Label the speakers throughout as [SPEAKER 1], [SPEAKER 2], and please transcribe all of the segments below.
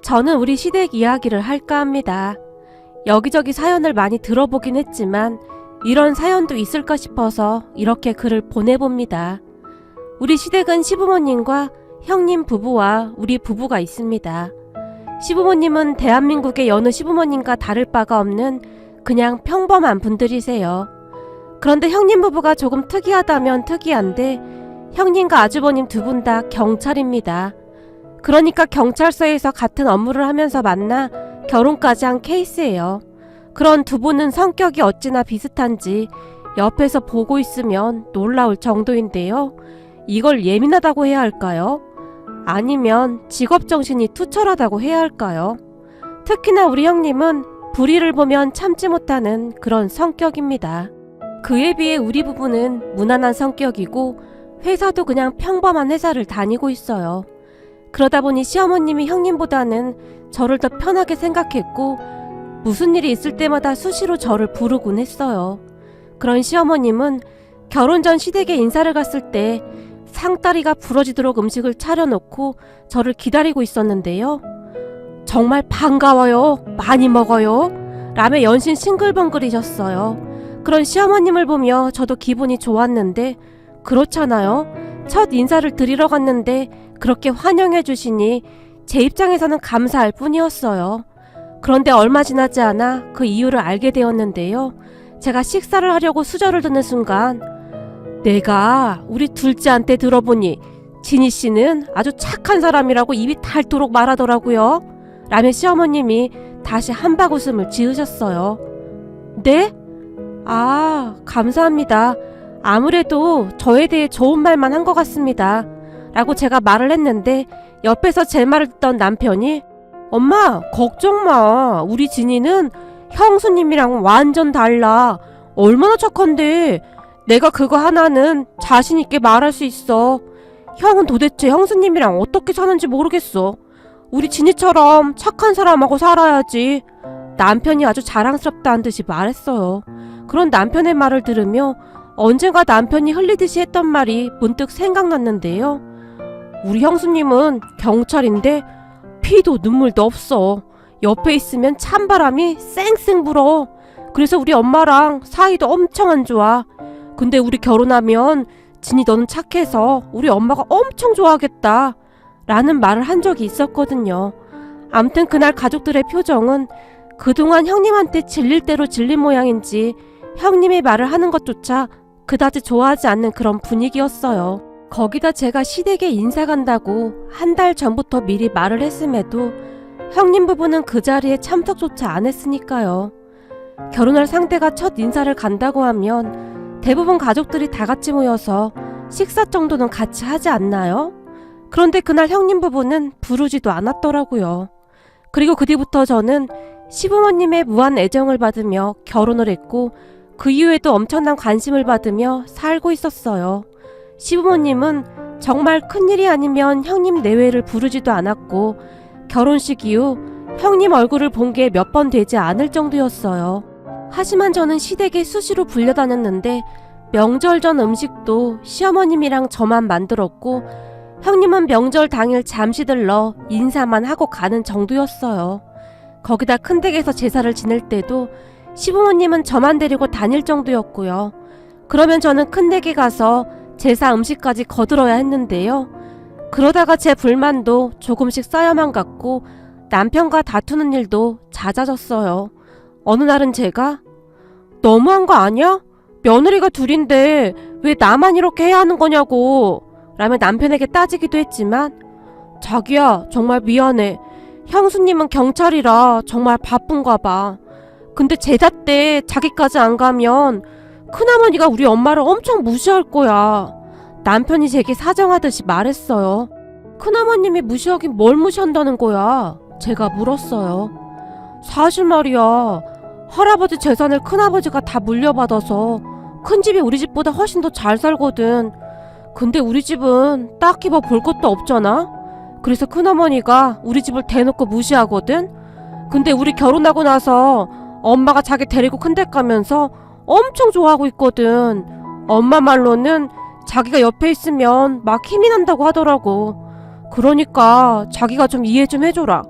[SPEAKER 1] 저는 우리 시댁 이야기를 할까 합니다. 여기저기 사연을 많이 들어보긴 했지만 이런 사연도 있을까 싶어서 이렇게 글을 보내봅니다. 우리 시댁은 시부모님과 형님 부부와 우리 부부가 있습니다. 시부모님은 대한민국의 여느 시부모님과 다를 바가 없는 그냥 평범한 분들이세요. 그런데 형님 부부가 조금 특이하다면 특이한데 형님과 아주버님 두 분 다 경찰입니다. 그러니까 경찰서에서 같은 업무를 하면서 만나 결혼까지 한 케이스예요. 그런 두 분은 성격이 어찌나 비슷한지 옆에서 보고 있으면 놀라울 정도인데요. 이걸 예민하다고 해야 할까요? 아니면 직업정신이 투철하다고 해야 할까요? 특히나 우리 형님은 불의를 보면 참지 못하는 그런 성격입니다. 그에 비해 우리 부부는 무난한 성격이고 회사도 그냥 평범한 회사를 다니고 있어요. 그러다 보니 시어머님이 형님보다는 저를 더 편하게 생각했고 무슨 일이 있을 때마다 수시로 저를 부르곤 했어요. 그런 시어머님은 결혼 전 시댁에 인사를 갔을 때 상다리가 부러지도록 음식을 차려놓고 저를 기다리고 있었는데요. 정말 반가워요. 많이 먹어요. 라며 연신 싱글벙글이셨어요. 그런 시어머님을 보며 저도 기분이 좋았는데 그렇잖아요. 첫 인사를 드리러 갔는데 그렇게 환영해 주시니 제 입장에서는 감사할 뿐이었어요. 그런데 얼마 지나지 않아 그 이유를 알게 되었는데요. 제가 식사를 하려고 수저를 드는 순간 내가 우리 둘째한테 들어보니 진희 씨는 아주 착한 사람이라고 입이 닳도록 말하더라고요. 라며 시어머님이 다시 한박웃음을 지으셨어요. 네? 아, 감사합니다. 아무래도 저에 대해 좋은 말만 한 것 같습니다. 라고 제가 말을 했는데 옆에서 제 말을 듣던 남편이 엄마, 걱정 마. 우리 진이는 형수님이랑 완전 달라. 얼마나 착한데. 내가 그거 하나는 자신있게 말할 수 있어. 형은 도대체 형수님이랑 어떻게 사는지 모르겠어. 우리 진이처럼 착한 사람하고 살아야지. 남편이 아주 자랑스럽다는 듯이 말했어요. 그런 남편의 말을 들으며 언젠가 남편이 흘리듯이 했던 말이 문득 생각났는데요. 우리 형수님은 경찰인데 피도 눈물도 없어. 옆에 있으면 찬바람이 쌩쌩 불어. 그래서 우리 엄마랑 사이도 엄청 안 좋아. 근데 우리 결혼하면 진이 너는 착해서 우리 엄마가 엄청 좋아하겠다. 라는 말을 한 적이 있었거든요. 암튼 그날 가족들의 표정은 그동안 형님한테 질릴 대로 질린 모양인지 형님의 말을 하는 것조차 그다지 좋아하지 않는 그런 분위기였어요. 거기다 제가 시댁에 인사 간다고 한 달 전부터 미리 말을 했음에도 형님 부부는 그 자리에 참석조차 안 했으니까요. 결혼할 상대가 첫 인사를 간다고 하면 대부분 가족들이 다 같이 모여서 식사 정도는 같이 하지 않나요? 그런데 그날 형님 부부는 부르지도 않았더라고요. 그리고 그 뒤부터 저는 시부모님의 무한 애정을 받으며 결혼을 했고 그 이후에도 엄청난 관심을 받으며 살고 있었어요. 시부모님은 정말 큰일이 아니면 형님 내외를 부르지도 않았고 결혼식 이후 형님 얼굴을 본 게 몇 번 되지 않을 정도였어요. 하지만 저는 시댁에 수시로 불려다녔는데 명절 전 음식도 시어머님이랑 저만 만들었고 형님은 명절 당일 잠시 들러 인사만 하고 가는 정도였어요. 거기다 큰댁에서 제사를 지낼 때도 시부모님은 저만 데리고 다닐 정도였고요. 그러면 저는 큰댁에 가서 제사 음식까지 거들어야 했는데요. 그러다가 제 불만도 조금씩 쌓여만 갔고 남편과 다투는 일도 잦아졌어요. 어느 날은 제가 너무한 거 아니야? 며느리가 둘인데 왜 나만 이렇게 해야 하는 거냐고 라며 남편에게 따지기도 했지만 자기야 정말 미안해. 형수님은 경찰이라 정말 바쁜가 봐. 근데 제사 때 자기까지 안 가면 큰어머니가 우리 엄마를 엄청 무시할 거야. 남편이 제게 사정하듯이 말했어요. 큰어머님이 무시하긴 뭘 무시한다는 거야? 제가 물었어요. 사실 말이야. 할아버지 재산을 큰아버지가 다 물려받아서 큰 집이 우리 집보다 훨씬 더 잘 살거든. 근데 우리 집은 딱히 뭐 볼 것도 없잖아. 그래서 큰어머니가 우리 집을 대놓고 무시하거든. 근데 우리 결혼하고 나서 엄마가 자기 데리고 큰댁 가면서 엄청 좋아하고 있거든. 엄마 말로는 자기가 옆에 있으면 막 힘이 난다고 하더라고. 그러니까 자기가 좀 이해 좀 해줘라.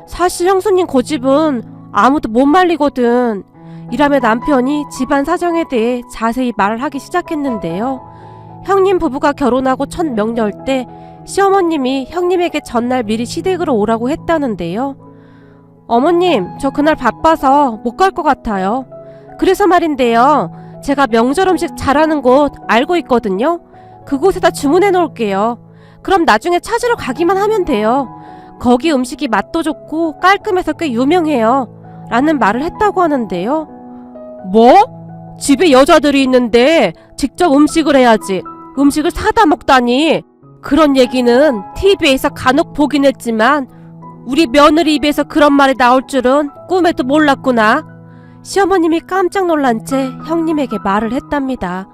[SPEAKER 1] 사실 형수님 고집은 아무도 못 말리거든. 이라며 남편이 집안 사정에 대해 자세히 말을 하기 시작했는데요. 형님 부부가 결혼하고 첫 명절 때 시어머님이 형님에게 전날 미리 시댁으로 오라고 했다는데요. 어머님, 저 그날 바빠서 못 갈 것 같아요. 그래서 말인데요. 제가 명절 음식 잘하는 곳 알고 있거든요. 그곳에다 주문해 놓을게요. 그럼 나중에 찾으러 가기만 하면 돼요. 거기 음식이 맛도 좋고 깔끔해서 꽤 유명해요. 라는 말을 했다고 하는데요. 뭐? 집에 여자들이 있는데 직접 음식을 해야지. 음식을 사다 먹다니. 그런 얘기는 TV에서 간혹 보긴 했지만 우리 며느리 입에서 그런 말이 나올 줄은 꿈에도 몰랐구나. 시어머님이 깜짝 놀란 채 형님에게 말을 했답니다.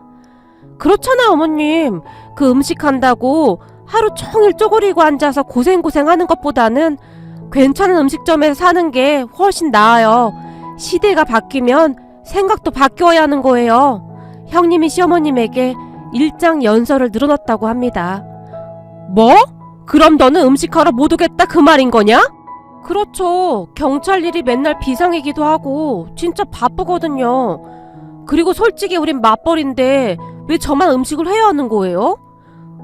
[SPEAKER 1] 그렇잖아요, 어머님. 그 음식 한다고 하루 종일 쪼그리고 앉아서 고생하는 것보다는 괜찮은 음식점에서 사는 게 훨씬 나아요. 시대가 바뀌면 생각도 바뀌어야 하는 거예요. 형님이 시어머님에게 일장연설을 늘어놨다고 합니다. 뭐? 그럼 너는 음식하러 못 오겠다 그 말인 거냐? 그렇죠. 경찰 일이 맨날 비상이기도 하고 진짜 바쁘거든요. 그리고 솔직히 우린 맞벌인데 왜 저만 음식을 해야 하는 거예요?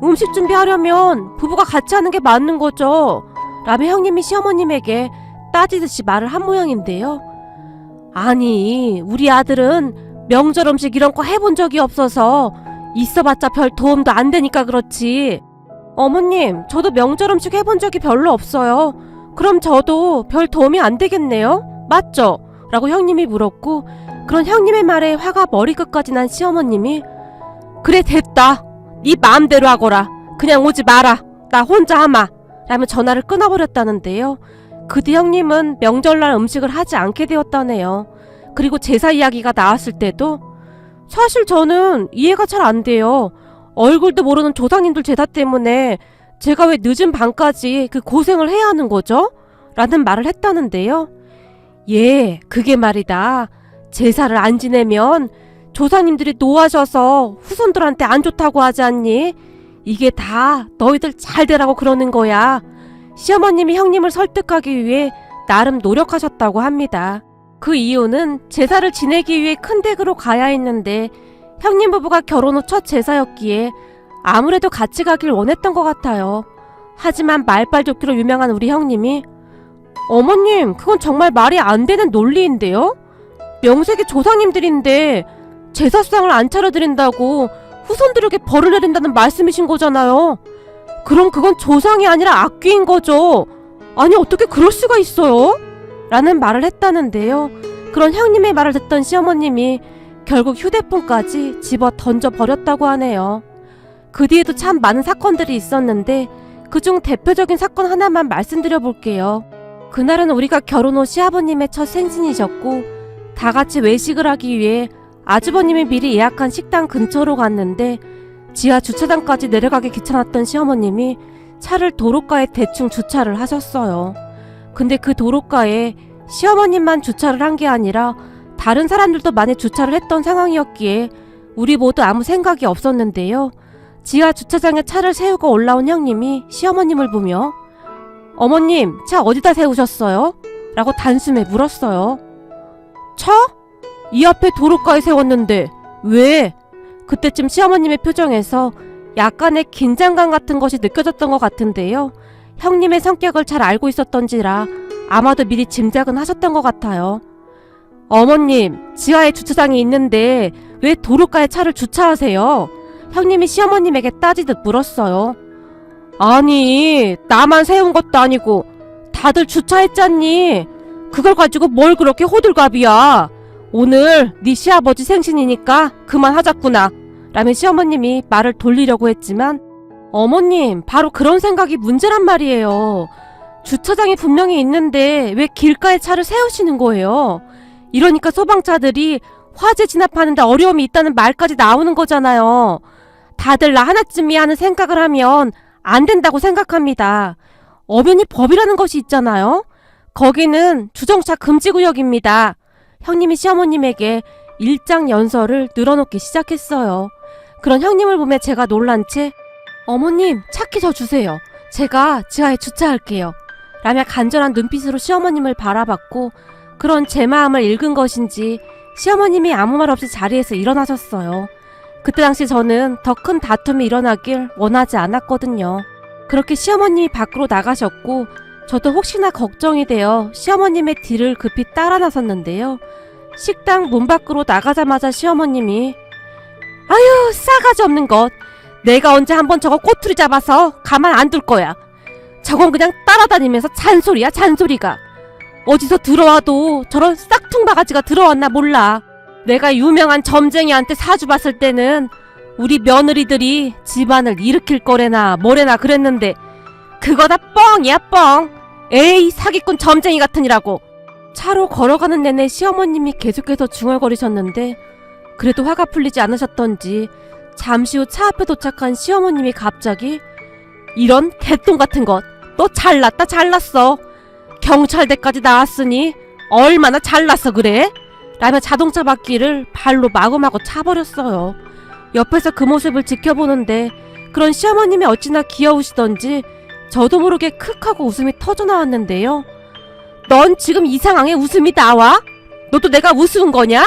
[SPEAKER 1] 음식 준비하려면 부부가 같이 하는 게 맞는 거죠. 라며 형님이 시어머님에게 따지듯이 말을 한 모양인데요. 아니, 우리 아들은 명절 음식 이런 거 해본 적이 없어서 있어봤자 별 도움도 안 되니까 그렇지. 어머님, 저도 명절 음식 해본 적이 별로 없어요. 그럼 저도 별 도움이 안 되겠네요? 맞죠? 라고 형님이 물었고, 그런 형님의 말에 화가 머리끝까지 난 시어머님이 그래 됐다. 네 마음대로 하거라. 그냥 오지 마라. 나 혼자 하마. 라며 전화를 끊어버렸다는데요. 그 뒤 형님은 명절날 음식을 하지 않게 되었다네요. 그리고 제사 이야기가 나왔을 때도 사실 저는 이해가 잘 안 돼요. 얼굴도 모르는 조상님들 제사 때문에 제가 왜 늦은 밤까지 그 고생을 해야 하는 거죠? 라는 말을 했다는데요. 예, 그게 말이다. 제사를 안 지내면 조상님들이 노하셔서 후손들한테 안 좋다고 하지 않니? 이게 다 너희들 잘 되라고 그러는 거야. 시어머님이 형님을 설득하기 위해 나름 노력하셨다고 합니다. 그 이유는 제사를 지내기 위해 큰 댁으로 가야 했는데 형님 부부가 결혼 후 첫 제사였기에 아무래도 같이 가길 원했던 것 같아요. 하지만 말빨좋기로 유명한 우리 형님이 어머님, 그건 정말 말이 안 되는 논리인데요? 명색이 조상님들인데 제사상을 안 차려드린다고 후손들에게 벌을 내린다는 말씀이신 거잖아요. 그럼 그건 조상이 아니라 악귀인 거죠. 아니 어떻게 그럴 수가 있어요? 라는 말을 했다는데요. 그런 형님의 말을 듣던 시어머님이 결국 휴대폰까지 집어 던져버렸다고 하네요. 그 뒤에도 참 많은 사건들이 있었는데 그중 대표적인 사건 하나만 말씀드려 볼게요. 그날은 우리가 결혼 후 시아버님의 첫 생신이셨고 다 같이 외식을 하기 위해 아주버님이 미리 예약한 식당 근처로 갔는데 지하 주차장까지 내려가기 귀찮았던 시어머님이 차를 도로가에 대충 주차를 하셨어요. 근데 그 도로가에 시어머님만 주차를 한 게 아니라 다른 사람들도 많이 주차를 했던 상황이었기에 우리 모두 아무 생각이 없었는데요. 지하 주차장에 차를 세우고 올라온 형님이 시어머님을 보며 어머님, 차 어디다 세우셨어요? 라고 단숨에 물었어요. 차? 이 앞에 도로가에 세웠는데 왜? 그때쯤 시어머님의 표정에서 약간의 긴장감 같은 것이 느껴졌던 것 같은데요. 형님의 성격을 잘 알고 있었던지라 아마도 미리 짐작은 하셨던 것 같아요. 어머님, 지하에 주차장이 있는데 왜 도로가에 차를 주차하세요? 형님이 시어머님에게 따지듯 물었어요. 아니, 나만 세운 것도 아니고 다들 주차했잖니. 그걸 가지고 뭘 그렇게 호들갑이야. 오늘 네 시아버지 생신이니까 그만하자꾸나. 라며 시어머님이 말을 돌리려고 했지만 어머님, 바로 그런 생각이 문제란 말이에요. 주차장이 분명히 있는데 왜 길가에 차를 세우시는 거예요? 이러니까 소방차들이 화재 진압하는데 어려움이 있다는 말까지 나오는 거잖아요. 다들 나 하나쯤이야 하는 생각을 하면 안 된다고 생각합니다. 엄연히 법이라는 것이 있잖아요. 거기는 주정차 금지구역입니다. 형님이 시어머님에게 일장연설을 늘어놓기 시작했어요. 그런 형님을 보며 제가 놀란 채 어머님, 차키 저 주세요. 제가 지하에 주차할게요. 라며 간절한 눈빛으로 시어머님을 바라봤고 그런 제 마음을 읽은 것인지 시어머님이 아무 말 없이 자리에서 일어나셨어요. 그때 당시 저는 더 큰 다툼이 일어나길 원하지 않았거든요. 그렇게 시어머님이 밖으로 나가셨고 저도 혹시나 걱정이 되어 시어머님의 뒤를 급히 따라 나섰는데요. 식당 문 밖으로 나가자마자 시어머님이 아유 싸가지 없는 것. 내가 언제 한번 저거 꼬투리 잡아서 가만 안 둘 거야. 저건 그냥 따라다니면서 잔소리야 잔소리가. 어디서 들어와도 저런 싹퉁바가지가 들어왔나 몰라. 내가 유명한 점쟁이한테 사주 봤을 때는 우리 며느리들이 집안을 일으킬 거래나 뭐래나 그랬는데 그거 다 뻥이야 뻥. 에이 사기꾼 점쟁이 같으니라고. 차로 걸어가는 내내 시어머님이 계속해서 중얼거리셨는데 그래도 화가 풀리지 않으셨던지 잠시 후 차 앞에 도착한 시어머님이 갑자기 이런 개똥 같은 것 너 잘났다 잘났어. 경찰대까지 나왔으니 얼마나 잘났어 그래? 라며 자동차 바퀴를 발로 마구마구 차버렸어요. 옆에서 그 모습을 지켜보는데 그런 시어머님이 어찌나 귀여우시던지 저도 모르게 크 하고 웃음이 터져나왔는데요. 넌 지금 이 상황에 웃음이 나와? 너도 내가 우스운 거냐?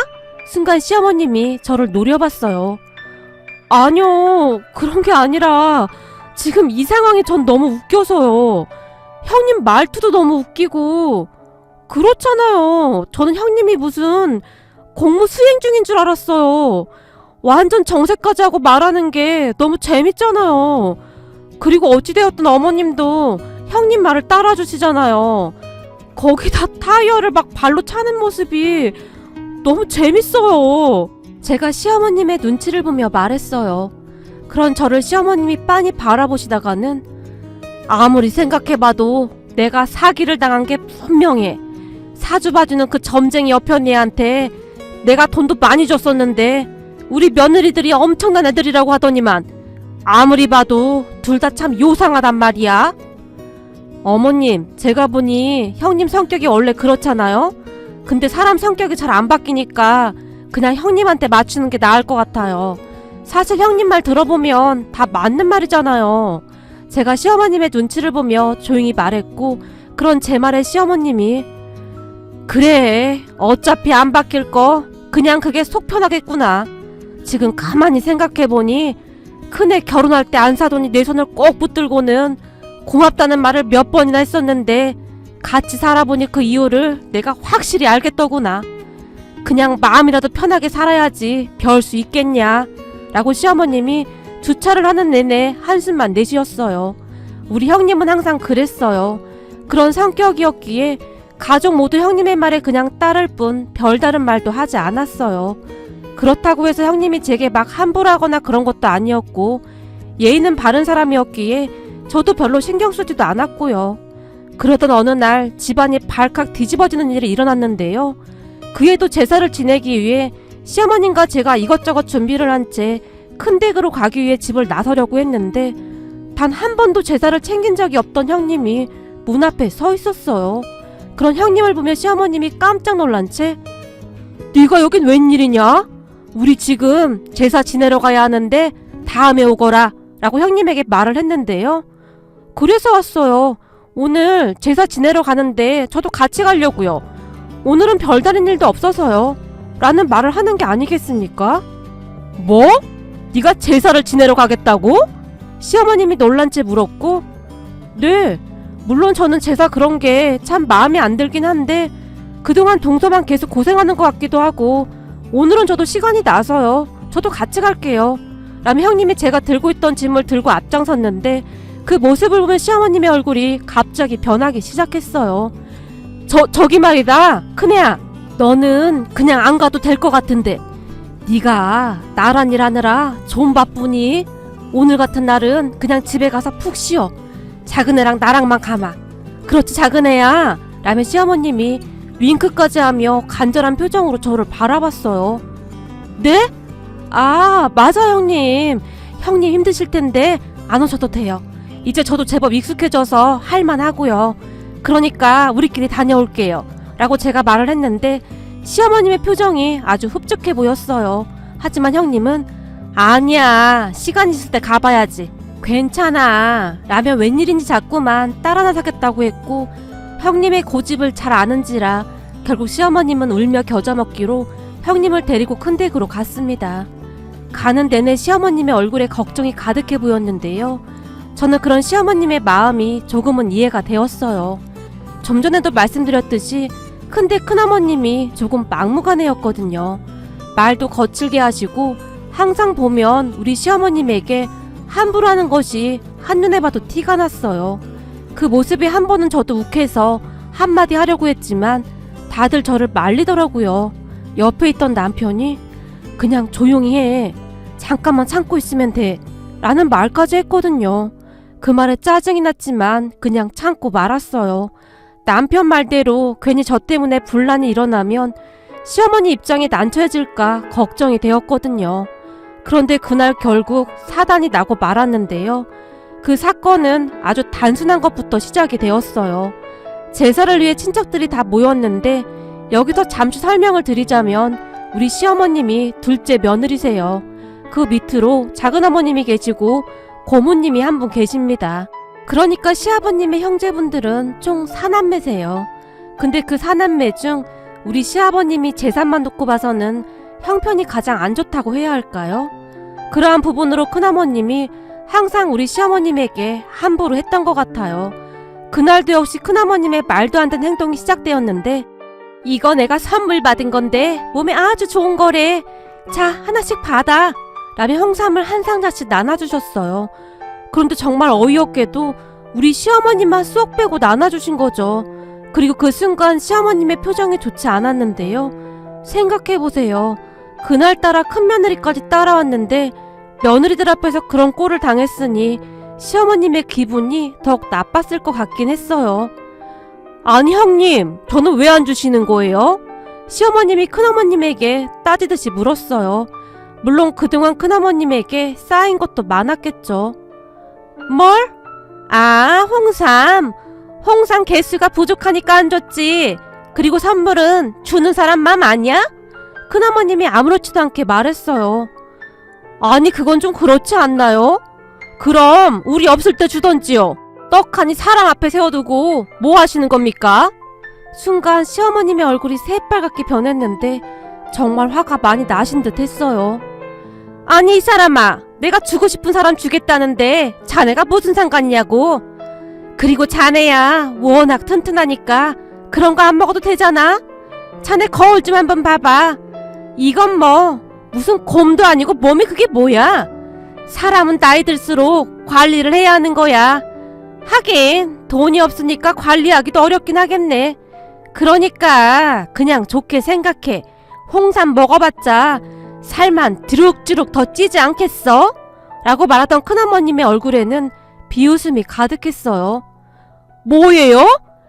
[SPEAKER 1] 순간 시어머님이 저를 노려봤어요. 아니요 그런 게 아니라 지금 이 상황이 전 너무 웃겨서요. 형님 말투도 너무 웃기고 그렇잖아요. 저는 형님이 무슨 공무 수행 중인 줄 알았어요. 완전 정색까지 하고 말하는 게 너무 재밌잖아요. 그리고 어찌되었든 어머님도 형님 말을 따라주시잖아요. 거기다 타이어를 막 발로 차는 모습이 너무 재밌어요. 제가 시어머님의 눈치를 보며 말했어요. 그런 저를 시어머님이 빤히 바라보시다가는 아무리 생각해봐도 내가 사기를 당한 게 분명해. 사주 봐주는 그 점쟁이 여편이한테 내가 돈도 많이 줬었는데 우리 며느리들이 엄청난 애들이라고 하더니만 아무리 봐도 둘 다 참 요상하단 말이야. 어머님, 제가 보니 형님 성격이 원래 그렇잖아요. 근데 사람 성격이 잘 안 바뀌니까 그냥 형님한테 맞추는 게 나을 것 같아요. 사실 형님 말 들어보면 다 맞는 말이잖아요. 제가 시어머님의 눈치를 보며 조용히 말했고 그런 제 말에 시어머님이 그래 어차피 안 바뀔 거 그냥 그게 속 편하겠구나. 지금 가만히 생각해보니 큰애 결혼할 때 안 사더니 내 손을 꼭 붙들고는 고맙다는 말을 몇 번이나 했었는데 같이 살아보니 그 이유를 내가 확실히 알겠더구나. 그냥 마음이라도 편하게 살아야지 별 수 있겠냐 라고 시어머님이 주차를 하는 내내 한숨만 내쉬었어요. 우리 형님은 항상 그랬어요. 그런 성격이었기에 가족 모두 형님의 말에 그냥 따를 뿐 별다른 말도 하지 않았어요. 그렇다고 해서 형님이 제게 막 함부로 하거나 그런 것도 아니었고 예의는 바른 사람이었기에 저도 별로 신경 쓰지도 않았고요. 그러던 어느 날 집안이 발칵 뒤집어지는 일이 일어났는데요. 그에도 제사를 지내기 위해 시어머님과 제가 이것저것 준비를 한 채 큰 댁으로 가기 위해 집을 나서려고 했는데 단 한 번도 제사를 챙긴 적이 없던 형님이 문 앞에 서 있었어요. 그런 형님을 보며 시어머님이 깜짝 놀란 채 네가 여긴 웬일이냐? 우리 지금 제사 지내러 가야 하는데 다음에 오거라 라고 형님에게 말을 했는데요. 그래서 왔어요. 오늘 제사 지내러 가는데 저도 같이 가려고요. 오늘은 별다른 일도 없어서요 라는 말을 하는 게 아니겠습니까? 뭐? 네가 제사를 지내러 가겠다고? 시어머님이 놀란 채 물었고 네, 물론 저는 제사 그런 게 참 마음에 안 들긴 한데 그동안 동서만 계속 고생하는 것 같기도 하고 오늘은 저도 시간이 나서요. 저도 같이 갈게요 라며 형님이 제가 들고 있던 짐을 들고 앞장섰는데 그 모습을 보면 시어머님의 얼굴이 갑자기 변하기 시작했어요. 저기 말이다 큰애야, 너는 그냥 안 가도 될 것 같은데 네가 나란 일 하느라 좀 바쁘니 오늘 같은 날은 그냥 집에 가서 푹 쉬어. 작은애랑 나랑만 가마. 그렇지 작은애야 라며 시어머님이 윙크까지 하며 간절한 표정으로 저를 바라봤어요. 네? 아 맞아 형님. 형님 힘드실 텐데 안 오셔도 돼요. 이제 저도 제법 익숙해져서 할만하고요. 그러니까 우리끼리 다녀올게요 라고 제가 말을 했는데 시어머님의 표정이 아주 흡족해 보였어요. 하지만 형님은 아니야 시간 있을 때 가봐야지 괜찮아 라며 웬일인지 자꾸만 따라 나서겠다고 했고 형님의 고집을 잘 아는지라 결국 시어머님은 울며 겨자먹기로 형님을 데리고 큰 댁으로 갔습니다. 가는 내내 시어머님의 얼굴에 걱정이 가득해 보였는데요. 저는 그런 시어머님의 마음이 조금은 이해가 되었어요. 좀 전에도 말씀드렸듯이 큰댁 큰어머님이 조금 막무가내였거든요. 말도 거칠게 하시고 항상 보면 우리 시어머님에게 함부로 하는 것이 한눈에 봐도 티가 났어요. 그 모습이 한 번은 저도 욱해서 한마디 하려고 했지만 다들 저를 말리더라고요. 옆에 있던 남편이 그냥 조용히 해. 잠깐만 참고 있으면 돼. 라는 말까지 했거든요. 그 말에 짜증이 났지만 그냥 참고 말았어요. 남편 말대로 괜히 저 때문에 분란이 일어나면 시어머니 입장이 난처해질까 걱정이 되었거든요. 그런데 그날 결국 사단이 나고 말았는데요. 그 사건은 아주 단순한 것부터 시작이 되었어요. 제사를 위해 친척들이 다 모였는데 여기서 잠시 설명을 드리자면 우리 시어머님이 둘째 며느리세요. 그 밑으로 작은어머님이 계시고 고모님이 한 분 계십니다. 그러니까 시아버님의 형제분들은 총 4남매세요. 근데 그 4남매 중 우리 시아버님이 재산만 놓고 봐서는 형편이 가장 안 좋다고 해야 할까요? 그러한 부분으로 큰어머님이 항상 우리 시어머님에게 함부로 했던 것 같아요. 그날도 역시 큰어머님의 말도 안 되는 행동이 시작되었는데 이거 내가 선물 받은 건데 몸에 아주 좋은 거래. 자, 하나씩 받아. 라며 홍삼을 한 상자씩 나눠주셨어요. 그런데 정말 어이없게도 우리 시어머님만 쏙 빼고 나눠주신 거죠. 그리고 그 순간 시어머님의 표정이 좋지 않았는데요. 생각해보세요. 그날따라 큰며느리까지 따라왔는데 며느리들 앞에서 그런 꼴을 당했으니 시어머님의 기분이 더욱 나빴을 것 같긴 했어요. 아니 형님, 저는 왜 안 주시는 거예요? 시어머님이 큰어머님에게 따지듯이 물었어요. 물론 그동안 큰어머님에게 쌓인 것도 많았겠죠. 뭘? 아, 홍삼 개수가 부족하니까 안 줬지. 그리고 선물은 주는 사람 맘 아니야? 큰어머님이 아무렇지도 않게 말했어요. 아니 그건 좀 그렇지 않나요? 그럼 우리 없을 때 주던지요. 떡하니 사람 앞에 세워두고 뭐 하시는 겁니까? 순간 시어머님의 얼굴이 새빨갛게 변했는데 정말 화가 많이 나신 듯 했어요. 아니 이 사람아, 내가 주고 싶은 사람 주겠다는데 자네가 무슨 상관이냐고. 그리고 자네야 워낙 튼튼하니까 그런 거 안 먹어도 되잖아. 자네 거울 좀 한번 봐봐. 이건 뭐 무슨 곰도 아니고 몸이 그게 뭐야. 사람은 나이 들수록 관리를 해야 하는 거야. 하긴 돈이 없으니까 관리하기도 어렵긴 하겠네. 그러니까 그냥 좋게 생각해. 홍삼 먹어봤자 살만 드룩드룩 더 찌지 않겠어? 라고 말하던 큰어머님의 얼굴에는 비웃음이 가득했어요. 뭐예요?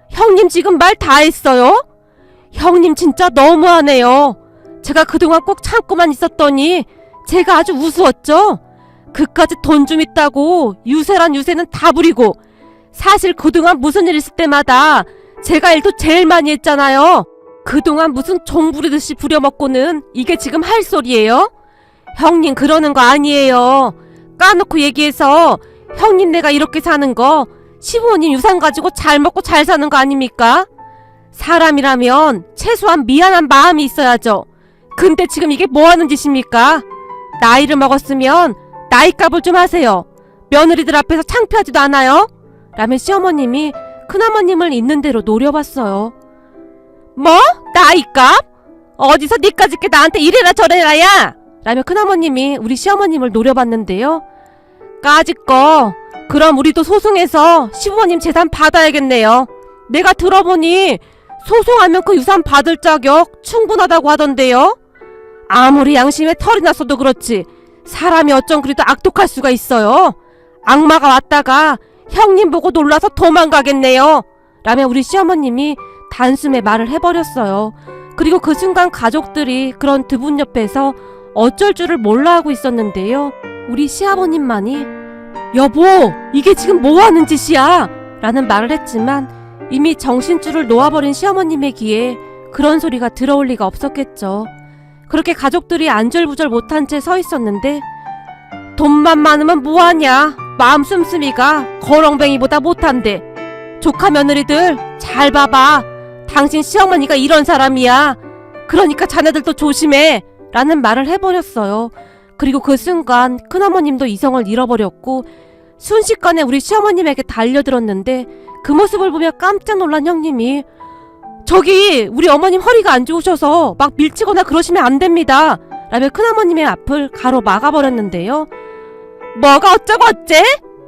[SPEAKER 1] 형님 지금 말 다 했어요? 형님 진짜 너무하네요. 제가 그동안 꼭 참고만 있었더니 제가 아주 우스웠죠? 그까짓 돈 좀 있다고 유세란 유세는 다 부리고 사실 그동안 무슨 일 있을 때마다 제가 일도 제일 많이 했잖아요. 그동안 무슨 종 부리듯이 부려먹고는 이게 지금 할 소리예요? 형님 그러는 거 아니에요. 까놓고 얘기해서 형님 내가 이렇게 사는 거 시부모님 유산 가지고 잘 먹고 잘 사는 거 아닙니까? 사람이라면 최소한 미안한 마음이 있어야죠. 근데 지금 이게 뭐 하는 짓입니까? 나이를 먹었으면 나이값을 좀 하세요. 며느리들 앞에서 창피하지도 않아요? 라며 시어머님이 큰어머님을 있는 대로 노려봤어요. 뭐? 나이값? 어디서 니까짓 게 나한테 이래라 저래라야! 라며 큰어머님이 우리 시어머님을 노려봤는데요. 까짓 거 그럼 우리도 소송해서 시부모님 재산 받아야겠네요. 내가 들어보니 소송하면 그 유산 받을 자격 충분하다고 하던데요. 아무리 양심에 털이 났어도 그렇지 사람이 어쩜 그리도 악독할 수가 있어요. 악마가 왔다가 형님 보고 놀라서 도망가겠네요. 라며 우리 시어머님이 단숨에 말을 해버렸어요. 그리고 그 순간 가족들이 그런 두 분 옆에서 어쩔 줄을 몰라 하고 있었는데요. 우리 시아버님만이 여보 이게 지금 뭐 하는 짓이야? 라는 말을 했지만 이미 정신줄을 놓아버린 시어머님의 귀에 그런 소리가 들어올 리가 없었겠죠. 그렇게 가족들이 안절부절 못한 채 서 있었는데 돈만 많으면 뭐하냐? 마음 씀씀이가 거렁뱅이보다 못한데 조카 며느리들 잘 봐봐. 당신 시어머니가 이런 사람이야. 그러니까 자네들도 조심해. 라는 말을 해버렸어요. 그리고 그 순간 큰어머님도 이성을 잃어버렸고 순식간에 우리 시어머님에게 달려들었는데 그 모습을 보며 깜짝 놀란 형님이 저기 우리 어머님 허리가 안 좋으셔서 막 밀치거나 그러시면 안 됩니다. 라며 큰어머님의 앞을 가로 막아버렸는데요. 뭐가 어쩌고 어째?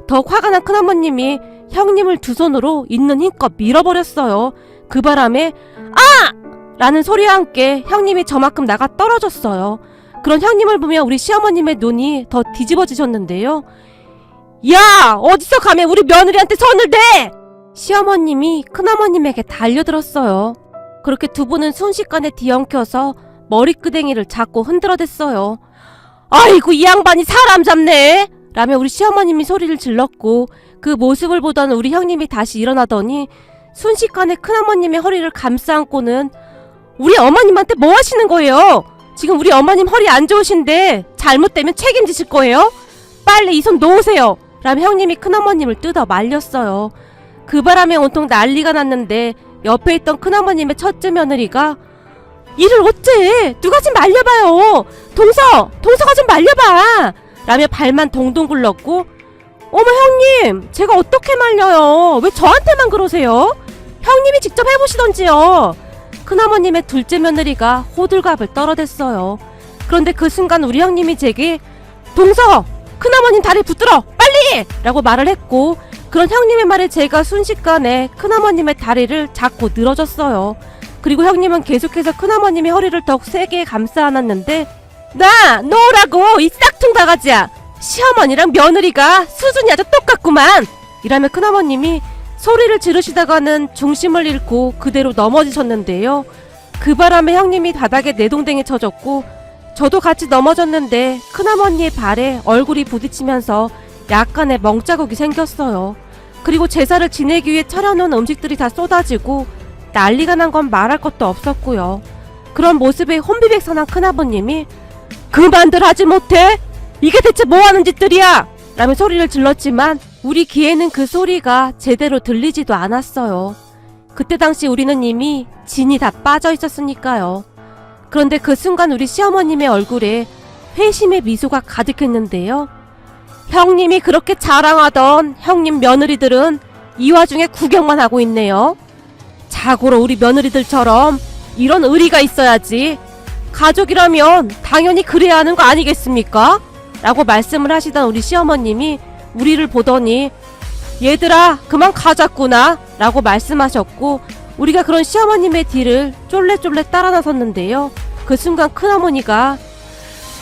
[SPEAKER 1] 더욱 화가 난 큰어머님이 형님을 두 손으로 있는 힘껏 밀어버렸어요. 그 바람에 아! 라는 소리와 함께 형님이 저만큼 나가 떨어졌어요. 그런 형님을 보며 우리 시어머님의 눈이 더 뒤집어지셨는데요. 야! 어디서 감히 우리 며느리한테 손을 대! 시어머님이 큰어머님에게 달려들었어요. 그렇게 두 분은 순식간에 뒤엉켜서 머리끄댕이를 잡고 흔들어댔어요. 아이고 이 양반이 사람 잡네! 라며 우리 시어머님이 소리를 질렀고 그 모습을 보던 우리 형님이 다시 일어나더니 순식간에 큰어머님의 허리를 감싸 안고는 우리 어머님한테 뭐 하시는 거예요? 지금 우리 어머님 허리 안 좋으신데 잘못되면 책임지실 거예요? 빨리 이 손 놓으세요! 라며 형님이 큰어머님을 뜯어 말렸어요. 그 바람에 온통 난리가 났는데 옆에 있던 큰어머님의 첫째 며느리가 이를 어째! 누가 좀 말려봐요! 동서가 좀 말려봐! 라며 발만 동동 굴렀고 어머 형님! 제가 어떻게 말려요? 왜 저한테만 그러세요? 형님이 직접 해보시던지요! 큰어머님의 둘째 며느리가 호들갑을 떨어댔어요. 그런데 그 순간 우리 형님이 제게 동서! 큰어머님 다리 붙들어! 빨리! 라고 말을 했고 그런 형님의 말에 제가 순식간에 큰어머님의 다리를 잡고 늘어졌어요. 그리고 형님은 계속해서 큰어머님의 허리를 더욱 세게 감싸 안았는데 나! 놓으라고! 이 싹퉁 바가지야! 시어머니랑 며느리가 수준이 아주 똑같구만! 이라며 큰어머님이 소리를 지르시다가는 중심을 잃고 그대로 넘어지셨는데요. 그 바람에 형님이 바닥에 내동댕이 쳐졌고 저도 같이 넘어졌는데 큰어머니의 발에 얼굴이 부딪히면서 약간의 멍자국이 생겼어요. 그리고 제사를 지내기 위해 차려놓은 음식들이 다 쏟아지고 난리가 난 건 말할 것도 없었고요. 그런 모습에 혼비백산한 큰아버님이 그만들 하지 못해? 이게 대체 뭐하는 짓들이야? 라며 소리를 질렀지만 우리 귀에는 그 소리가 제대로 들리지도 않았어요. 그때 당시 우리는 이미 진이 다 빠져 있었으니까요. 그런데 그 순간 우리 시어머님의 얼굴에 회심의 미소가 가득했는데요. 형님이 그렇게 자랑하던 형님 며느리들은 이 와중에 구경만 하고 있네요. 자고로 우리 며느리들처럼 이런 의리가 있어야지. 가족이라면 당연히 그래야 하는 거 아니겠습니까? 라고 말씀을 하시던 우리 시어머님이 우리를 보더니 얘들아 그만 가자꾸나 라고 말씀하셨고 우리가 그런 시어머님의 뒤를 쫄래쫄래 따라 나섰는데요. 그 순간 큰어머니가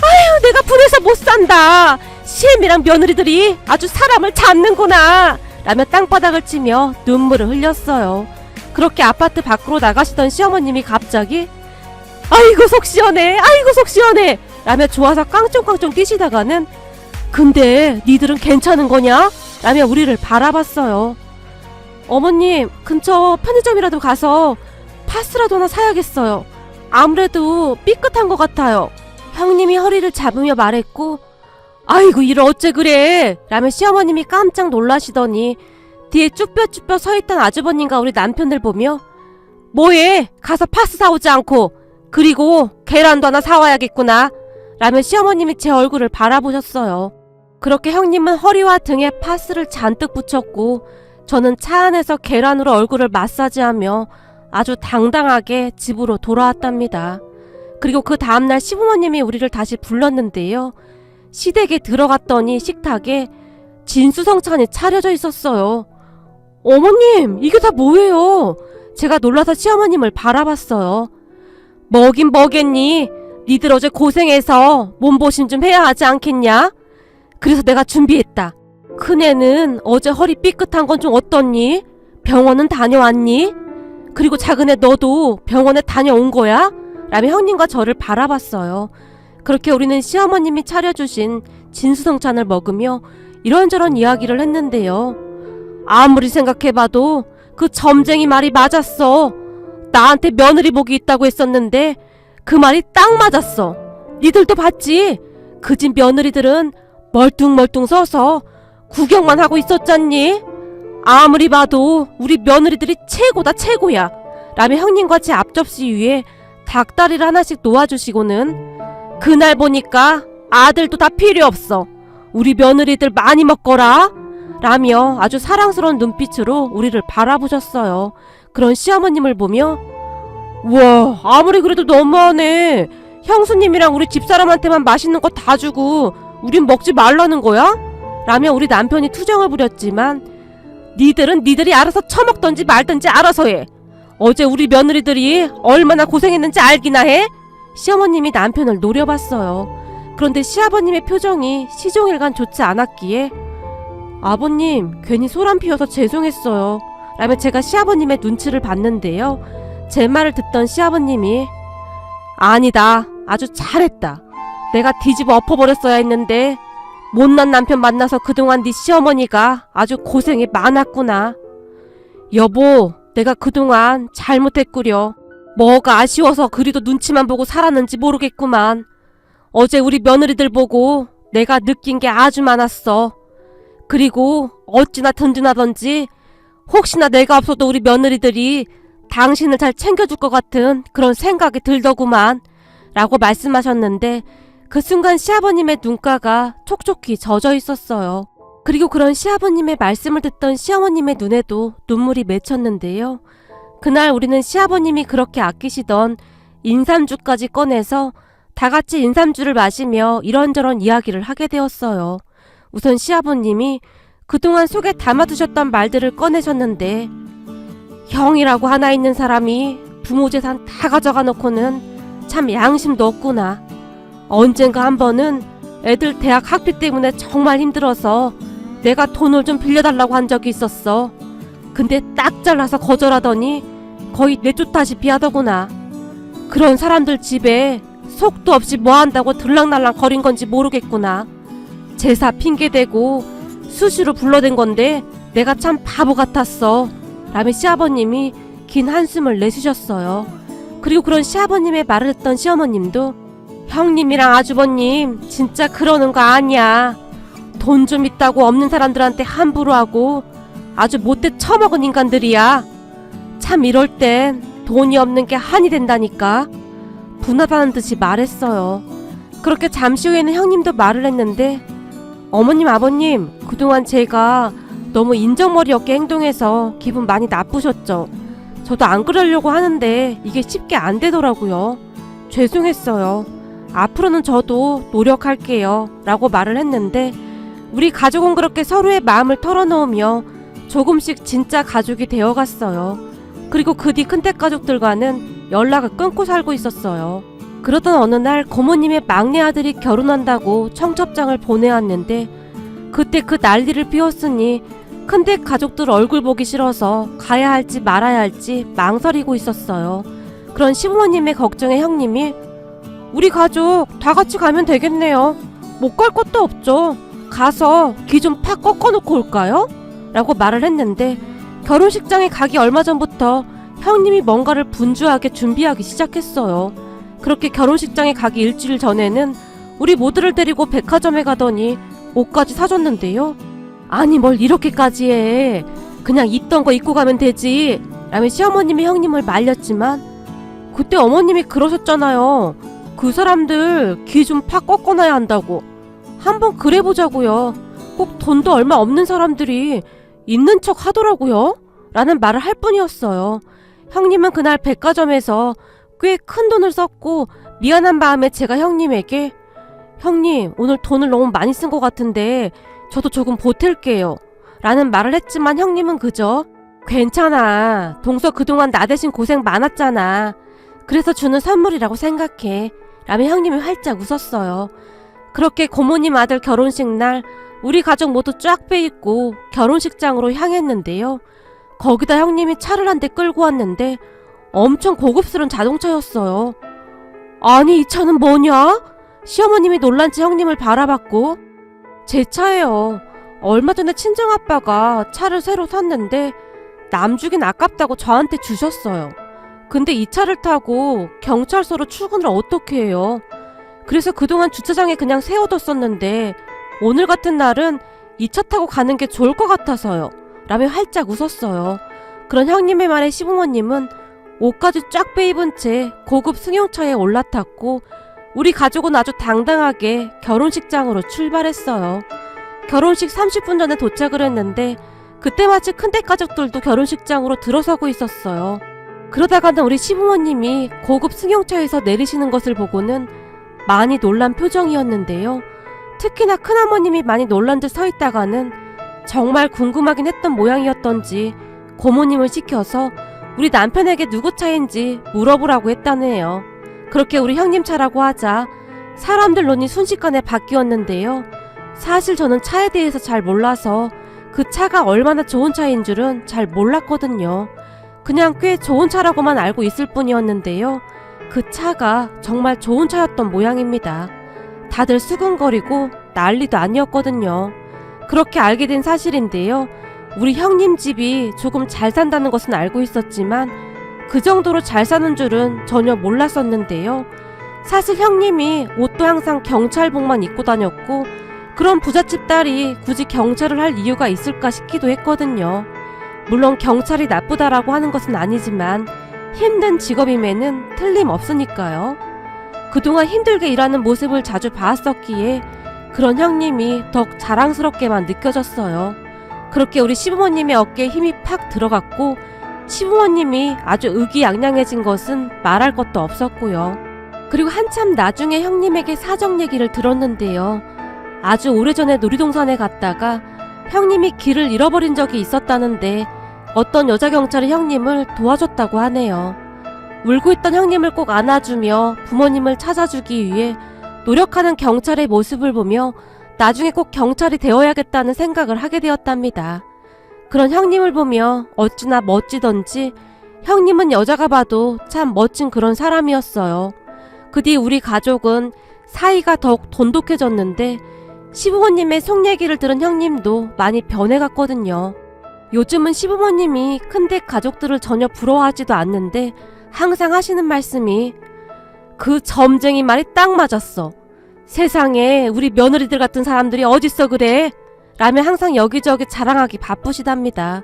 [SPEAKER 1] 아유 내가 분해서 못 산다. 시엠이랑 며느리들이 아주 사람을 잡는구나 라며 땅바닥을 치며 눈물을 흘렸어요. 그렇게 아파트 밖으로 나가시던 시어머님이 갑자기 아이고 속 시원해 아이고 속 시원해 라며 좋아서 깡총깡총 뛰시다가는 근데 니들은 괜찮은 거냐? 라며 우리를 바라봤어요. 어머님 근처 편의점이라도 가서 파스라도 하나 사야겠어요. 아무래도 삐끗한 것 같아요. 형님이 허리를 잡으며 말했고 아이고 이를 어째 그래 라며 시어머님이 깜짝 놀라시더니 뒤에 쭈뼛쭈뼛 서있던 아주버님과 우리 남편을 보며 뭐해 가서 파스 사오지 않고 그리고 계란도 하나 사와야겠구나 라며 시어머님이 제 얼굴을 바라보셨어요. 그렇게 형님은 허리와 등에 파스를 잔뜩 붙였고 저는 차 안에서 계란으로 얼굴을 마사지하며 아주 당당하게 집으로 돌아왔답니다. 그리고 그 다음날 시부모님이 우리를 다시 불렀는데요. 시댁에 들어갔더니 식탁에 진수성찬이 차려져 있었어요. 어머님 이게 다 뭐예요? 제가 놀라서 시어머님을 바라봤어요. 뭐긴 뭐겠니? 니들 어제 고생해서 몸보신 좀 해야 하지 않겠냐? 그래서 내가 준비했다. 큰애는 어제 허리 삐끗한 건 좀 어떻니? 병원은 다녀왔니? 그리고 작은애 너도 병원에 다녀온 거야? 라며 형님과 저를 바라봤어요. 그렇게 우리는 시어머님이 차려주신 진수성찬을 먹으며 이런저런 이야기를 했는데요. 아무리 생각해봐도 그 점쟁이 말이 맞았어. 나한테 며느리 복이 있다고 했었는데 그 말이 딱 맞았어. 니들도 봤지? 그 집 며느리들은 멀뚱멀뚱 서서 구경만 하고 있었잖니? 아무리 봐도 우리 며느리들이 최고다 최고야 라며 형님과 제 앞접시 위에 닭다리를 하나씩 놓아주시고는 그날 보니까 아들도 다 필요 없어. 우리 며느리들 많이 먹거라 라며 아주 사랑스러운 눈빛으로 우리를 바라보셨어요. 그런 시어머님을 보며 우와 아무리 그래도 너무하네. 형수님이랑 우리 집사람한테만 맛있는 거 다 주고 우린 먹지 말라는 거야? 라며 우리 남편이 투정을 부렸지만 니들은 니들이 알아서 처먹던지 말던지 알아서 해. 어제 우리 며느리들이 얼마나 고생했는지 알기나 해? 시어머님이 남편을 노려봤어요. 그런데 시아버님의 표정이 시종일관 좋지 않았기에 아버님 괜히 소란 피워서 죄송했어요 라며 제가 시아버님의 눈치를 봤는데요. 제 말을 듣던 시아버님이 아니다 아주 잘했다. 내가 뒤집어 엎어버렸어야 했는데 못난 남편 만나서 그동안 네 시어머니가 아주 고생이 많았구나. 여보 내가 그동안 잘못했구려. 뭐가 아쉬워서 그리도 눈치만 보고 살았는지 모르겠구만. 어제 우리 며느리들 보고 내가 느낀 게 아주 많았어. 그리고 어찌나 든든하던지 혹시나 내가 없어도 우리 며느리들이 당신을 잘 챙겨줄 것 같은 그런 생각이 들더구만 라고 말씀하셨는데 그 순간 시아버님의 눈가가 촉촉히 젖어 있었어요. 그리고 그런 시아버님의 말씀을 듣던 시어머님의 눈에도 눈물이 맺혔는데요. 그날 우리는 시아버님이 그렇게 아끼시던 인삼주까지 꺼내서 다 같이 인삼주를 마시며 이런저런 이야기를 하게 되었어요. 우선 시아버님이 그동안 속에 담아두셨던 말들을 꺼내셨는데 형이라고 하나 있는 사람이 부모 재산 다 가져가 놓고는 참 양심도 없구나. 언젠가 한 번은 애들 대학 학비 때문에 정말 힘들어서 내가 돈을 좀 빌려달라고 한 적이 있었어. 근데 딱 잘라서 거절하더니 거의 내쫓다시피 하더구나. 그런 사람들 집에 속도 없이 뭐한다고 들락날락 거린 건지 모르겠구나. 제사 핑계대고 수시로 불러댄 건데 내가 참 바보 같았어 라며 시아버님이 긴 한숨을 내쉬셨어요. 그리고 그런 시아버님의 말을 듣던 시어머님도 형님이랑 아주버님 진짜 그러는 거 아니야. 돈 좀 있다고 없는 사람들한테 함부로 하고 아주 못돼 처먹은 인간들이야. 참 이럴 땐 돈이 없는 게 한이 된다니까. 분하다는 듯이 말했어요. 그렇게 잠시 후에는 형님도 말을 했는데 어머님 아버님 그동안 제가 너무 인정머리 없게 행동해서 기분 많이 나쁘셨죠. 저도 안 그러려고 하는데 이게 쉽게 안 되더라고요. 죄송했어요. 앞으로는 저도 노력할게요 라고 말을 했는데 우리 가족은 그렇게 서로의 마음을 털어놓으며 조금씩 진짜 가족이 되어갔어요. 그리고 그 뒤 큰댁 가족들과는 연락을 끊고 살고 있었어요. 그러던 어느 날 고모님의 막내 아들이 결혼한다고 청첩장을 보내왔는데 그때 그 난리를 피웠으니 큰댁 가족들 얼굴 보기 싫어서 가야 할지 말아야 할지 망설이고 있었어요. 그런 시부모님의 걱정에 형님이 우리 가족 다 같이 가면 되겠네요. 못 갈 것도 없죠. 가서 기 좀 팍 꺾어놓고 올까요? 라고 말을 했는데 결혼식장에 가기 얼마 전부터 형님이 뭔가를 분주하게 준비하기 시작했어요. 그렇게 결혼식장에 가기 일주일 전에는 우리 모두를 데리고 백화점에 가더니 옷까지 사줬는데요. 아니 뭘 이렇게까지 해. 그냥 있던 거 입고 가면 되지 라며 시어머님이 형님을 말렸지만 그때 어머님이 그러셨잖아요. 그 사람들 귀 좀 팍 꺾어놔야 한다고. 한번 그래보자고요. 꼭 돈도 얼마 없는 사람들이 있는 척 하더라고요 라는 말을 할 뿐이었어요. 형님은 그날 백화점에서 꽤 큰 돈을 썼고 미안한 마음에 제가 형님에게 형님 오늘 돈을 너무 많이 쓴 것 같은데 저도 조금 보탤게요 라는 말을 했지만 형님은 그저 괜찮아. 동서 그동안 나 대신 고생 많았잖아. 그래서 주는 선물이라고 생각해 라며 형님이 활짝 웃었어요. 그렇게 고모님 아들 결혼식 날 우리 가족 모두 쫙 빼입고 결혼식장으로 향했는데요. 거기다 형님이 차를 한 대 끌고 왔는데 엄청 고급스러운 자동차였어요. 아니 이 차는 뭐냐? 시어머님이 놀란지 형님을 바라봤고 제 차예요. 얼마 전에 친정아빠가 차를 새로 샀는데 남 주긴 아깝다고 저한테 주셨어요. 근데 이 차를 타고 경찰서로 출근을 어떻게 해요? 그래서 그동안 주차장에 그냥 세워뒀었는데 오늘 같은 날은 이 차 타고 가는 게 좋을 것 같아서요 라며 활짝 웃었어요. 그런 형님의 말에 시부모님은 옷까지 쫙 빼입은 채 고급 승용차에 올라탔고 우리 가족은 아주 당당하게 결혼식장으로 출발했어요. 결혼식 30분 전에 도착을 했는데 그때 마치 큰댁 가족들도 결혼식장으로 들어서고 있었어요. 그러다가는 우리 시부모님이 고급 승용차에서 내리시는 것을 보고는 많이 놀란 표정이었는데요. 특히나 큰어머님이 많이 놀란 듯 서 있다가는 정말 궁금하긴 했던 모양이었던지 고모님을 시켜서 우리 남편에게 누구 차인지 물어보라고 했다네요. 그렇게 우리 형님 차라고 하자 사람들 눈이 순식간에 바뀌었는데요. 사실 저는 차에 대해서 잘 몰라서 그 차가 얼마나 좋은 차인 줄은 잘 몰랐거든요. 그냥 꽤 좋은 차라고만 알고 있을 뿐이었는데요. 그 차가 정말 좋은 차였던 모양입니다. 다들 수근거리고 난리도 아니었거든요. 그렇게 알게 된 사실인데요. 우리 형님 집이 조금 잘 산다는 것은 알고 있었지만 그 정도로 잘 사는 줄은 전혀 몰랐었는데요. 사실 형님이 옷도 항상 경찰복만 입고 다녔고 그런 부잣집 딸이 굳이 경찰을 할 이유가 있을까 싶기도 했거든요. 물론 경찰이 나쁘다라고 하는 것은 아니지만 힘든 직업임에는 틀림없으니까요. 그동안 힘들게 일하는 모습을 자주 봐왔었기에 그런 형님이 더욱 자랑스럽게만 느껴졌어요. 그렇게 우리 시부모님의 어깨에 힘이 팍 들어갔고 시부모님이 아주 의기양양해진 것은 말할 것도 없었고요. 그리고 한참 나중에 형님에게 사정 얘기를 들었는데요. 아주 오래전에 놀이동산에 갔다가 형님이 길을 잃어버린 적이 있었다는데 어떤 여자 경찰이 형님을 도와줬다고 하네요. 울고 있던 형님을 꼭 안아주며 부모님을 찾아주기 위해 노력하는 경찰의 모습을 보며 나중에 꼭 경찰이 되어야겠다는 생각을 하게 되었답니다. 그런 형님을 보며 어찌나 멋지던지 형님은 여자가 봐도 참 멋진 그런 사람이었어요. 그 뒤 우리 가족은 사이가 더욱 돈독해졌는데 시부모님의 속 얘기를 들은 형님도 많이 변해갔거든요. 요즘은 시부모님이 큰댁 가족들을 전혀 부러워하지도 않는데 항상 하시는 말씀이 그 점쟁이 말이 딱 맞았어. 세상에 우리 며느리들 같은 사람들이 어딨어 그래? 라며 항상 여기저기 자랑하기 바쁘시답니다.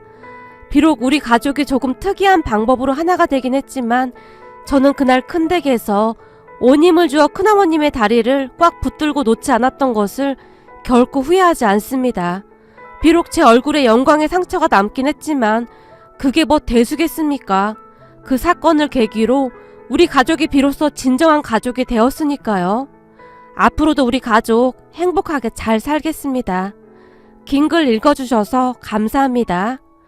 [SPEAKER 1] 비록 우리 가족이 조금 특이한 방법으로 하나가 되긴 했지만 저는 그날 큰댁에서 온 힘을 주어 큰어머님의 다리를 꽉 붙들고 놓지 않았던 것을 결코 후회하지 않습니다. 비록 제 얼굴에 영광의 상처가 남긴 했지만 그게 뭐 대수겠습니까? 그 사건을 계기로 우리 가족이 비로소 진정한 가족이 되었으니까요. 앞으로도 우리 가족 행복하게 잘 살겠습니다. 긴 글 읽어주셔서 감사합니다.